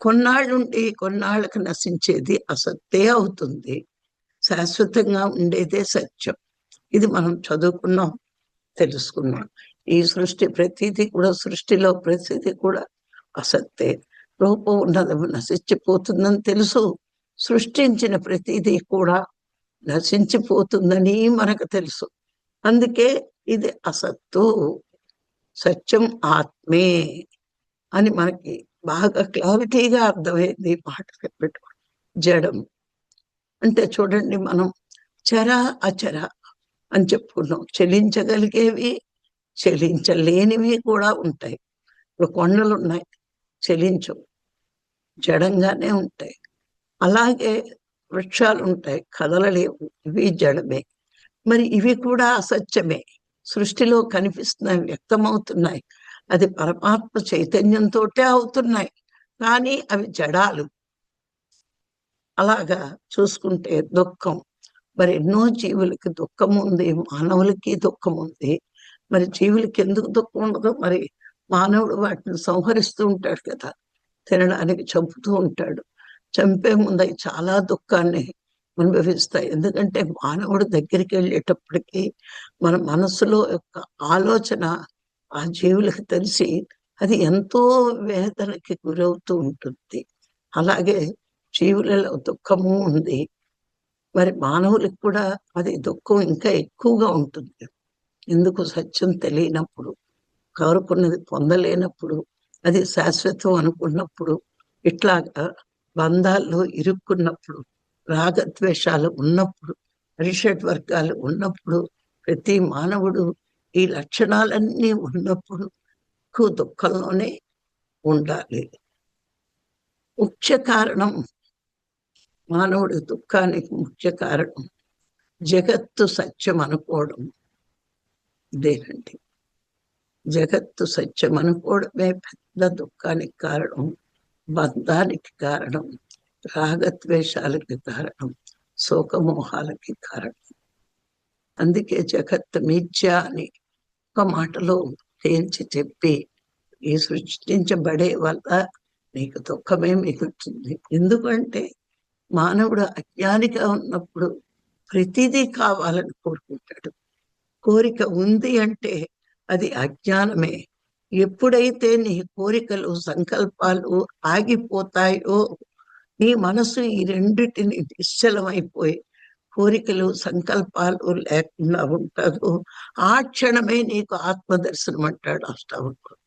కొన్నాళ్ళుండి కొన్నాళ్ళకి నశించేది అసత్తే అవుతుంది. శాశ్వతంగా ఉండేదే సత్యం. ఇది మనం చదువుకున్నాం, తెలుసుకున్నాం. ఈ సృష్టి ప్రతిదీ కూడా, సృష్టిలో ప్రతిదీ కూడా అసత్తే. రూపం ఉన్నది నశించిపోతుందని తెలుసు. సృష్టించిన ప్రతిదీ కూడా నశించిపోతుందని మనకు తెలుసు. అందుకే ఇది అసత్తు, సత్యం ఆత్మే అని మనకి బాగా క్లారిటీగా అర్థమైంది ఈ మాట పెట్టుకోండి. జడం అంటే చూడండి, మనం చర అచర అని చెప్పుకున్నాం. చలించగలిగేవి, చలించలేనివి కూడా ఉంటాయి. ఇప్పుడు కొండలు ఉన్నాయి, చలించవు, జడంగానే ఉంటాయి. అలాగే వృక్షాలు ఉంటాయి, కదలలేవు, ఇవి జడమే. మరి ఇవి కూడా అసత్యమే. సృష్టిలో కనిపిస్తున్నాయి, వ్యక్తమవుతున్నాయి. అది పరమాత్మ చైతన్యంతో అవుతున్నాయి, కానీ అవి జడాలు. అలాగా చూసుకుంటే దుఃఖం, మరి ఎన్నో జీవులకి దుఃఖం ఉంది, మానవులకి దుఃఖం ఉంది. మరి జీవులకి ఎందుకు దుఃఖం ఉండదు? మరి మానవుడు వాటిని సంహరిస్తూ ఉంటాడు కదా, తినడానికి చంపుతూ ఉంటాడు. చంపే ముందు అవి చాలా దుఃఖాన్ని అనుభవిస్తాయి. ఎందుకంటే మానవుడు దగ్గరికి వెళ్ళేటప్పటికీ మన మనసులో యొక్క ఆలోచన ఆ జీవులకు తెలిసి అది ఎంతో వేదనకి గురవుతూ ఉంటుంది. అలాగే జీవులలో దుఃఖము ఉంది. మరి మానవులకు కూడా అది దుఃఖం ఇంకా ఎక్కువగా ఉంటుంది. ఎందుకు? సత్యం తెలియనప్పుడు, కోరుకున్నది పొందలేనప్పుడు, అది శాశ్వతం అనుకున్నప్పుడు, ఇట్లాగా బంధాల్లో ఇరుక్కున్నప్పుడు, రాగద్వేషాలు ఉన్నప్పుడు, అరిషడ్ వర్గాలు ఉన్నప్పుడు, ప్రతి మానవుడు ఈ లక్షణాలన్నీ ఉన్నప్పుడు దుఃఖంలోనే ఉండాలి. ముఖ్య కారణం, మానవుడి దుఃఖానికి ముఖ్య కారణం జగత్తు సత్యం అనుకోవడం. ఇదేనండి, జగత్తు సత్యం అనుకోవడమే పెద్ద దుఃఖానికి కారణం, బంధానికి కారణం, రాగద్వేషాలకి కారణం, శోకమోహాలకి కారణం. అందుకే జగత్తు మిథ్య అని ఒక మాటలో తేల్చి చెప్పి, ఈ సృష్టించబడే వల్ల నీకు దుఃఖమే మిగులుతుంది. ఎందుకంటే మానవుడు అజ్ఞానిగా ఉన్నప్పుడు ప్రతిదీ కావాలని కోరుకుంటాడు. కోరిక ఉంది అంటే అది అజ్ఞానమే. ఎప్పుడైతే నీ కోరికలు, సంకల్పాలు ఆగిపోతాయో, నీ మనసు ఈ రెండిటిని నిశ్చలమైపోయి కోరికలు, సంకల్పాలు లేకుండా ఉంటాదో, ఆ క్షణమే నీకు ఆత్మదర్శనం అంటాడు అష్టావక్రుడు.